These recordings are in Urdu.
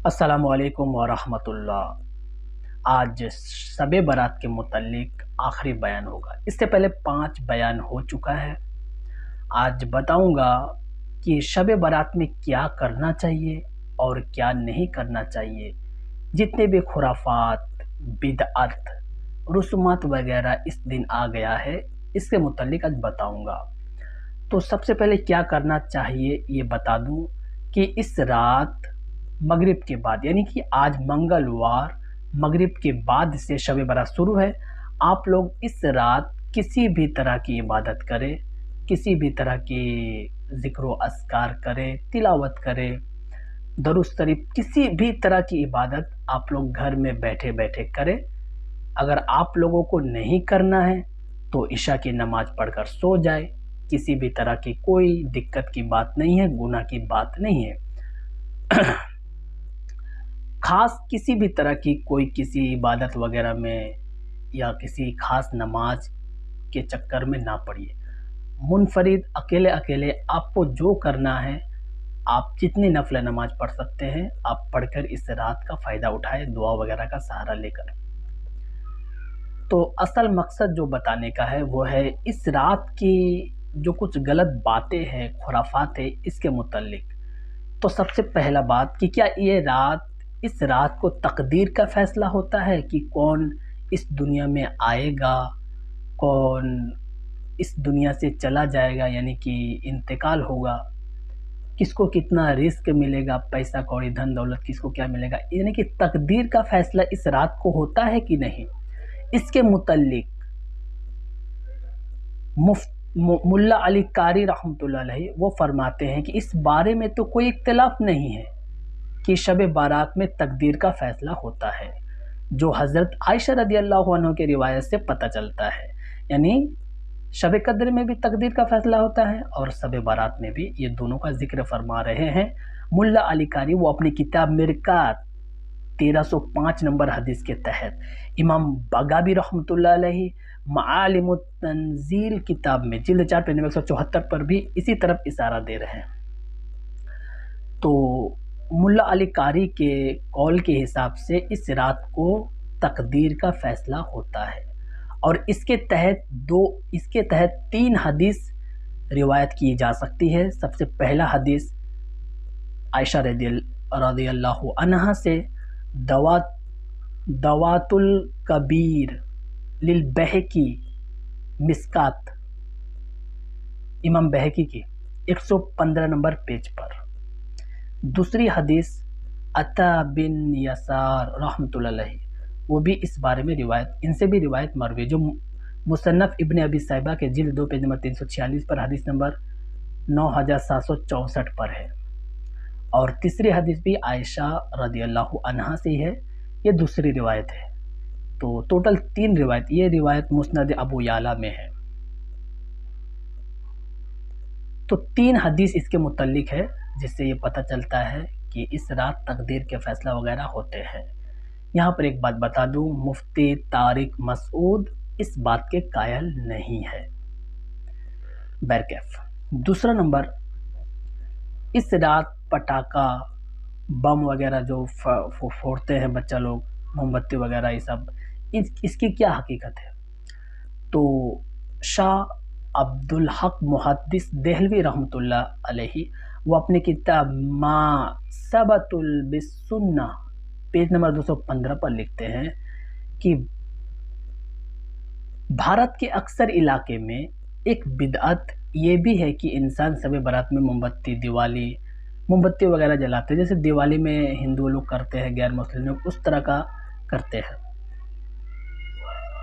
السلام علیکم ورحمۃ اللہ۔ آج شب برات کے متعلق آخری بیان ہوگا۔ اس سے پہلے 5 بیان ہو چکا ہے۔ آج بتاؤں گا کہ شب برات میں کیا کرنا چاہیے اور کیا نہیں کرنا چاہیے۔ جتنے بھی خرافات، بدعت، رسومات وغیرہ اس دن آ گیا ہے، اس کے متعلق آج بتاؤں گا۔ تو سب سے پہلے کیا کرنا چاہیے یہ بتا دوں کہ اس رات مغرب کے بعد، یعنی کہ آج منگلوار مغرب کے بعد سے شب برات شروع ہے۔ آپ لوگ اس رات کسی بھی طرح کی عبادت کریں، کسی بھی طرح کی ذکر و اذکار کریں، تلاوت کریں، درود شریف، کسی بھی طرح کی عبادت آپ لوگ گھر میں بیٹھے بیٹھے کریں۔ اگر آپ لوگوں کو نہیں کرنا ہے تو عشاء کی نماز پڑھ کر سو جائے۔ کسی بھی طرح کی کوئی دقت کی بات نہیں ہے، گناہ کی بات نہیں ہے۔ خاص کسی بھی طرح کی کوئی کسی عبادت وغیرہ میں یا کسی خاص نماز کے چکر میں نہ پڑیے۔ منفرد اکیلے آپ کو جو کرنا ہے، آپ جتنی نفل نماز پڑھ سکتے ہیں آپ پڑھ کر اس رات کا فائدہ اٹھائے، دعا وغیرہ کا سہارا لے کر۔ تو اصل مقصد جو بتانے کا ہے وہ ہے اس رات کی جو کچھ غلط باتیں ہیں، خرافات ہیں، اس کے متعلق۔ تو سب سے پہلا بات کہ کیا اس رات کو تقدیر کا فیصلہ ہوتا ہے کہ کون اس دنیا میں آئے گا، کون اس دنیا سے چلا جائے گا، یعنی کہ انتقال ہوگا، کس کو کتنا رزق ملے گا، پیسہ کوڑی دھن دولت کس کو کیا ملے گا، یعنی کہ تقدیر کا فیصلہ اس رات کو ہوتا ہے کہ نہیں، اس کے متعلق ملا علی قاری رحمۃ اللہ علیہ وہ فرماتے ہیں کہ اس بارے میں تو کوئی اختلاف نہیں ہے کہ شب بارات میں تقدیر کا فیصلہ ہوتا ہے، جو حضرت عائشہ رضی اللہ عنہ کے روایت سے پتہ چلتا ہے۔ یعنی شب قدر میں بھی تقدیر کا فیصلہ ہوتا ہے اور شب بارات میں بھی، یہ دونوں کا ذکر فرما رہے ہیں ملا علی قاری۔ وہ اپنی کتاب مرقات 1305 نمبر حدیث کے تحت، امام بغوی رحمۃ اللہ علیہ معالم التنزیل کتاب میں جلد 4 پہ 174 پر بھی اسی طرف اشارہ دے رہے ہیں۔ تو ملا علی قاری کے قول کے حساب سے اس رات کو تقدیر کا فیصلہ ہوتا ہے، اور اس کے تحت 3 حدیث روایت کی جا سکتی ہے۔ سب سے پہلا حدیث عائشہ رضی اللہ عنہا سے، دوات الکبیر للبہقی مسکات، امام بہقی کی 115 نمبر پیج پر۔ دوسری حدیث عطا بن یسار رحمۃ اللہ علیہ، وہ بھی اس بارے میں ان سے بھی روایت مروی، جو مصنف ابن ابی شیبہ کے جلد 2 پیج نمبر 346 پر حدیث نمبر 9764 پر ہے۔ اور تیسری حدیث بھی عائشہ رضی اللہ عنہا سے ہی ہے، یہ دوسری روایت ہے۔ تو ٹوٹل 3 روایت، یہ روایت مسند ابو یعلا میں ہے۔ تو 3 حدیث اس کے متعلق ہے، جس سے یہ پتہ چلتا ہے کہ اس رات تقدیر کے فیصلہ وغیرہ ہوتے ہیں۔ یہاں پر ایک بات بتا دوں، مفتی طارق مسعود اس بات کے قائل نہیں ہے۔ بیرکیف دوسرا نمبر، اس رات پٹاخہ، بم وغیرہ جو پھوڑتے ہیں بچہ لوگ، موم بتی وغیرہ، یہ سب، اس کی کیا حقیقت ہے؟ تو شاہ عبدالحق محدث دہلوی رحمۃ اللہ علیہ وہ اپنی کتاب ما ثبت بالسنہ پیج نمبر 215 پر لکھتے ہیں کہ بھارت کے اکثر علاقے میں ایک بدعت یہ بھی ہے کہ انسان شب برات میں موم بتی وغیرہ جلاتے ہیں، جیسے دیوالی میں ہندو لوگ کرتے ہیں، غیر مسلم لوگ اس طرح کا کرتے ہیں۔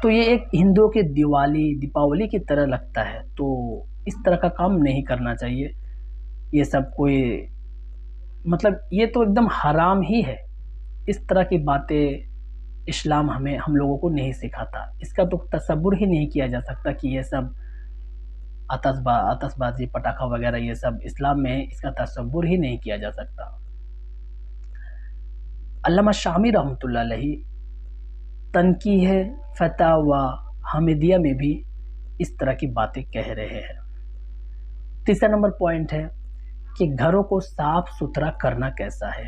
تو یہ ایک ہندوؤں کے دیپاولی کی طرح لگتا ہے، تو اس طرح کا کام نہیں کرنا چاہیے۔ یہ سب کوئی مطلب یہ تو ایک دم حرام ہی ہے۔ اس طرح کی باتیں اسلام ہم لوگوں کو نہیں سکھاتا، اس کا تو تصور ہی نہیں کیا جا سکتا کہ یہ سب آتش بازی، پٹاخہ وغیرہ یہ سب اسلام میں ہے، اس کا تصور ہی نہیں کیا جا سکتا۔ علامہ شامی رحمۃ اللہ علیہ تنقیح فتاوی حمدیہ میں بھی اس طرح کی باتیں کہہ رہے ہیں۔ تیسرا نمبر پوائنٹ ہے کہ گھروں کو صاف ستھرا کرنا کیسا ہے۔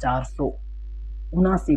479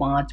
5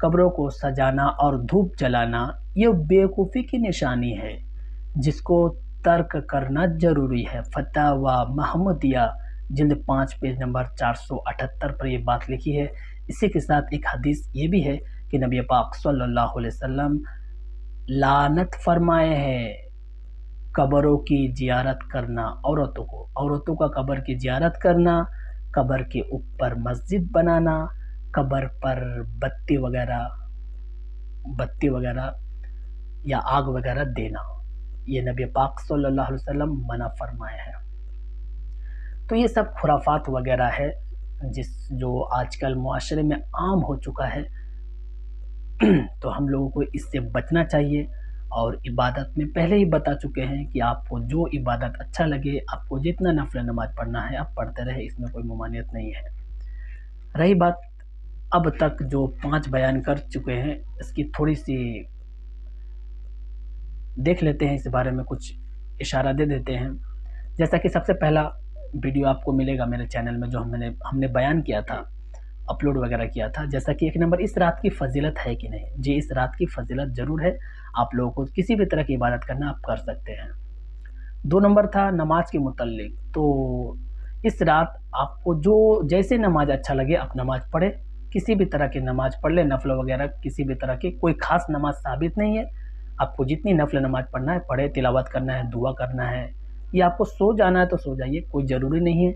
قبروں کو سجانا اور دھوپ جلانا یہ بیوقوفی کی نشانی ہے جس کو ترک کرنا ضروری ہے۔ فتاوی محمدیہ جلد 5 پیج نمبر 478 پر یہ بات لکھی ہے۔ اسی کے ساتھ ایک حدیث یہ بھی ہے کہ نبی پاک صلی اللہ علیہ وسلم لعنت فرمائے ہیں قبروں کی زیارت کرنا عورتوں کا قبر کی زیارت کرنا، قبر کے اوپر مسجد بنانا، قبر پر بتی وغیرہ یا آگ وغیرہ دینا، یہ نبی پاک صلی اللہ علیہ وسلم منع فرمائے ہیں۔ تو یہ سب خرافات وغیرہ ہے جو آج کل معاشرے میں عام ہو چکا ہے، تو ہم لوگوں کو اس سے بچنا چاہیے۔ اور عبادت میں پہلے ہی بتا چکے ہیں کہ آپ کو جو عبادت اچھا لگے، آپ کو جتنا نفل نماز پڑھنا ہے آپ پڑھتے رہے، اس میں کوئی ممانعت نہیں ہے۔ رہی بات اب تک جو 5 بیان کر چکے ہیں، اس کی تھوڑی سی دیکھ لیتے ہیں، اس بارے میں کچھ اشارہ دے دیتے ہیں۔ جیسا کہ سب سے پہلا ویڈیو آپ کو ملے گا میرے چینل میں جو ہم نے بیان کیا تھا، اپلوڈ وغیرہ کیا تھا، جیسا کہ 1 نمبر اس رات کی فضیلت ہے کہ نہیں؟ جی اس رات کی فضیلت ضرور ہے، آپ لوگوں کو کسی بھی طرح کی عبادت کرنا آپ کر سکتے ہیں۔ 2 نمبر تھا نماز کے متعلق، تو اس رات آپ کو جو جیسے نماز اچھا لگے آپ نماز پڑھے، کسی بھی طرح کی نماز پڑھ لے، نفل وغیرہ کسی بھی طرح کی کوئی خاص نماز ثابت نہیں ہے، آپ کو جتنی نفل نماز پڑھنا ہے پڑھے، تلاوت کرنا ہے، دعا کرنا ہے، یا آپ کو سو جانا ہے تو سو جائیے، کوئی ضروری نہیں ہے،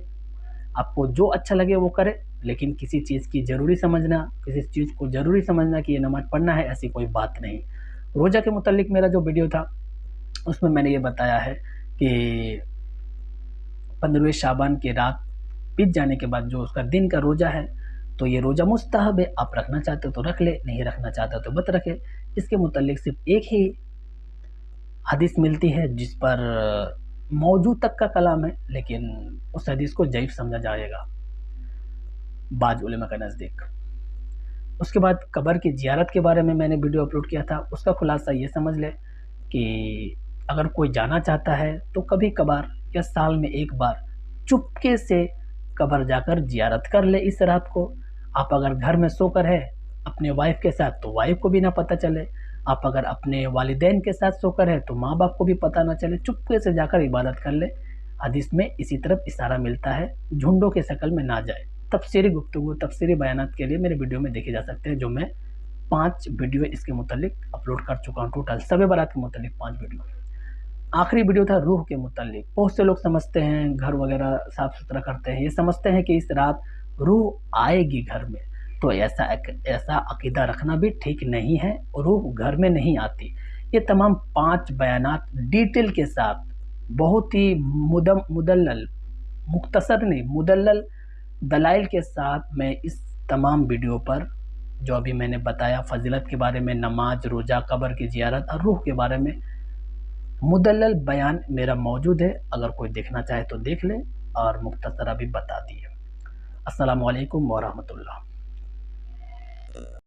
آپ کو جو اچھا لگے وہ کرے، لیکن کسی چیز کی ضروری سمجھنا، کسی چیز کو ضروری سمجھنا کہ یہ نماز پڑھنا ہے، ایسی کوئی بات نہیں۔ روزہ کے متعلق میرا جو ویڈیو تھا اس میں نے یہ بتایا ہے کہ 15ویں شعبان کی رات بیت جانے کے بعد جو اس کا دن کا روزہ ہے تو یہ روزہ مستحب ہے، آپ رکھنا چاہتے ہو تو رکھ لے، نہیں رکھنا چاہتے تو مت رکھے۔ اس کے متعلق صرف ایک ہی حدیث ملتی ہے جس پر موجود تک کا کلام ہے، لیکن اس حدیث کو ضعیف سمجھا جائے گا بعض علماء کے نزدیک۔ اس کے بعد قبر کی زیارت کے بارے میں نے ویڈیو اپلوڈ کیا تھا، اس کا خلاصہ یہ سمجھ لے کہ اگر کوئی جانا چاہتا ہے تو کبھی کبھار یا سال میں ایک بار چپکے سے قبر جا کر زیارت کر لے اس رات کو۔ آپ اگر گھر میں سو کر ہے اپنے وائف کے ساتھ تو وائف کو بھی نہ پتہ چلے، آپ اگر اپنے والدین کے ساتھ سو کر ہے تو ماں باپ کو بھی پتہ نہ چلے، چپکے سے جا کر عبادت کر لے۔ حدیث میں اسی طرف اشارہ ملتا ہے، جھنڈوں کے شکل میں نہ جائے۔ تفسیری گفتگو، تفسیری بیانات کے لیے میرے ویڈیو میں دیکھے جا سکتے ہیں، جو میں 5 ویڈیو اس کے متعلق اپلوڈ کر چکا ہوں، ٹوٹل شب برات کے متعلق 5 ویڈیو۔ آخری ویڈیو تھا روح کے متعلق۔ بہت سے لوگ سمجھتے ہیں گھر وغیرہ صاف ستھرا کرتے ہیں، یہ سمجھتے ہیں کہ اس رات روح آئے گی گھر میں، تو ایسا عقیدہ رکھنا بھی ٹھیک نہیں ہے، روح گھر میں نہیں آتی۔ یہ تمام 5 بیانات ڈیٹیل کے ساتھ بہت ہی مدلل، مختصر نہیں مدلل دلائل کے ساتھ میں اس تمام ویڈیو پر جو ابھی میں نے بتایا فضیلت کے بارے میں، نماز، روزہ، قبر کی زیارت اور روح کے بارے میں مدلل بیان میرا موجود ہے، اگر کوئی دیکھنا چاہے تو دیکھ لے، اور مختصرہ بھی بتا دیے۔ السلام علیکم ورحمۃ اللہ۔